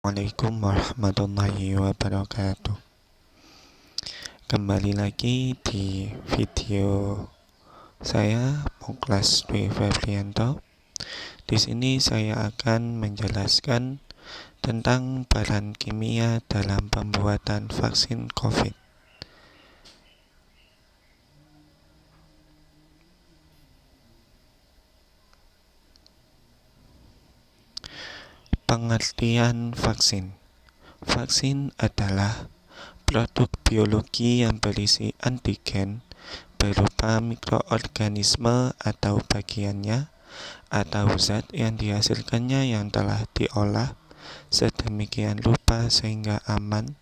Assalamualaikum warahmatullahi wabarakatuh. Kembali lagi di video saya Muklas Dwi Febrianto. Di sini saya akan menjelaskan tentang bahan kimia dalam pembuatan vaksin COVID. Pengertian vaksin. Vaksin adalah produk biologi yang berisi antigen berupa mikroorganisme atau bagiannya atau zat yang dihasilkannya yang telah diolah sedemikian rupa sehingga aman,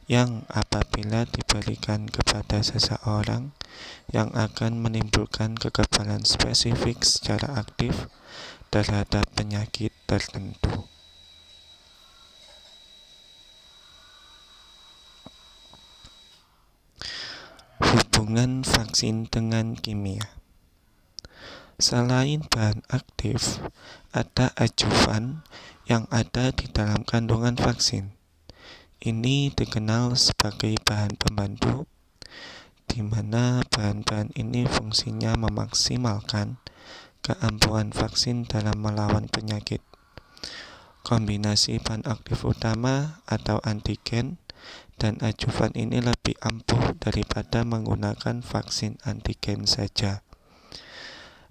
yang apabila diberikan kepada seseorang yang akan menimbulkan kekebalan spesifik secara aktif terhadap penyakit tertentu. Hubungan vaksin dengan kimia. Selain bahan aktif, ada adjuvan yang ada di dalam kandungan vaksin. Ini dikenal sebagai bahan pembantu, di mana bahan-bahan ini fungsinya memaksimalkan keampuhan vaksin dalam melawan penyakit. Kombinasi bahan aktif utama atau antigen dan adjuvan ini lebih ampuh daripada menggunakan vaksin antigen saja.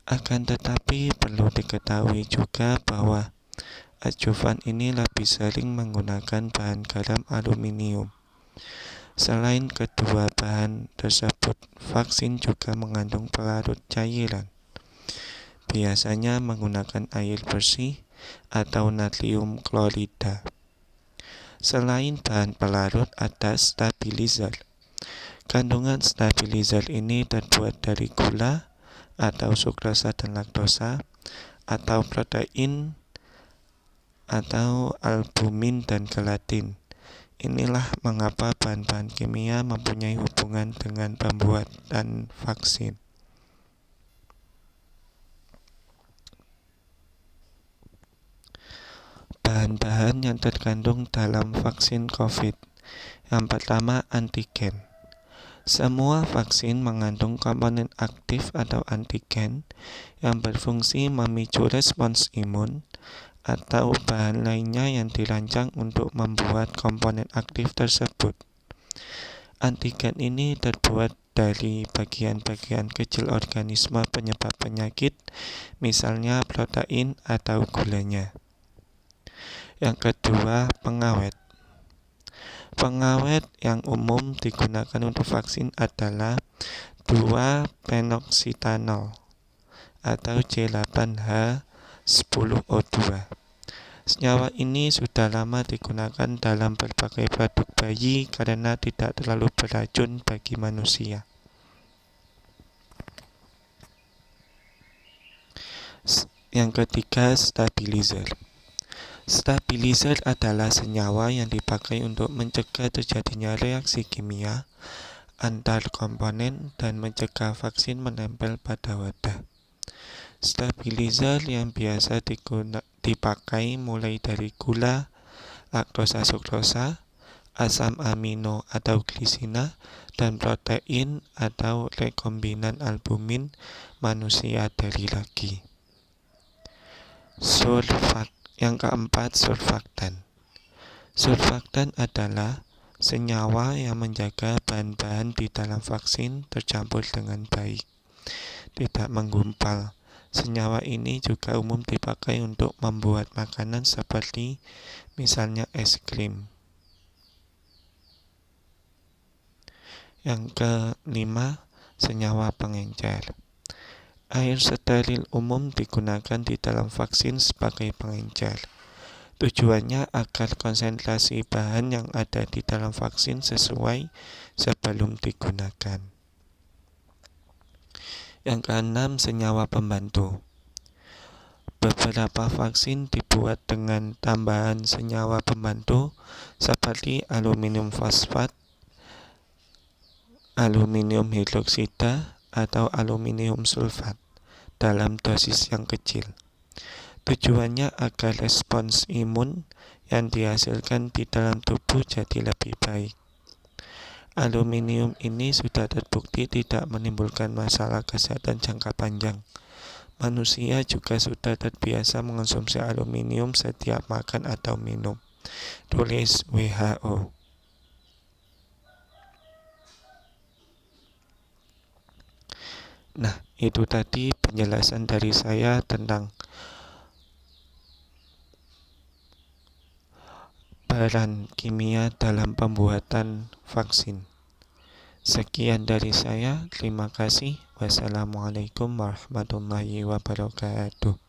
Akan tetapi perlu diketahui juga bahwa adjuvan ini lebih sering menggunakan bahan garam aluminium. Selain kedua bahan tersebut, vaksin juga mengandung pelarut cairan. Biasanya menggunakan air bersih atau natrium klorida. Selain bahan pelarut, ada stabilizer. Kandungan stabilizer ini terbuat dari gula atau sukrosa dan laktosa, atau protein atau albumin dan gelatin. Inilah mengapa bahan-bahan kimia mempunyai hubungan dengan pembuatan vaksin. Bahan-bahan yang terkandung dalam vaksin COVID. Yang pertama, antigen. Semua vaksin mengandung komponen aktif atau antigen yang berfungsi memicu respons imun atau bahan lainnya yang dirancang untuk membuat komponen aktif tersebut. Antigen ini terbuat dari bagian-bagian kecil organisme penyebab penyakit, misalnya protein atau gulanya. Yang kedua, pengawet. Pengawet yang umum digunakan untuk vaksin adalah 2-phenoxyethanol atau J8H10O2. Senyawa ini sudah lama digunakan dalam berbagai produk bayi karena tidak terlalu beracun bagi manusia. Yang ketiga, stabilizer. Stabilizer adalah senyawa yang dipakai untuk mencegah terjadinya reaksi kimia antar komponen dan mencegah vaksin menempel pada wadah. Stabilizer yang biasa dipakai mulai dari gula, laktosa sukrosa, asam amino atau glisina, dan protein atau rekombinan albumin manusia dari ragi. Yang keempat, surfaktan. Surfaktan adalah senyawa yang menjaga bahan-bahan di dalam vaksin tercampur dengan baik, tidak menggumpal. Senyawa ini juga umum dipakai untuk membuat makanan seperti misalnya es krim. Yang kelima, senyawa pengencer. Air steril umum digunakan di dalam vaksin sebagai pengencer. Tujuannya agar konsentrasi bahan yang ada di dalam vaksin sesuai sebelum digunakan. Yang keenam, senyawa pembantu. Beberapa vaksin dibuat dengan tambahan senyawa pembantu seperti aluminium fosfat, aluminium hidroksida, atau aluminium sulfat dalam dosis yang kecil. Tujuannya agar respons imun yang dihasilkan di dalam tubuh jadi lebih baik. Aluminium ini sudah terbukti tidak menimbulkan masalah kesehatan jangka panjang. Manusia juga sudah terbiasa mengonsumsi aluminium setiap makan atau minum. Tulis WHO. Nah, itu tadi penjelasan dari saya tentang bahan kimia dalam pembuatan vaksin. Sekian dari saya, terima kasih. Wassalamualaikum warahmatullahi wabarakatuh.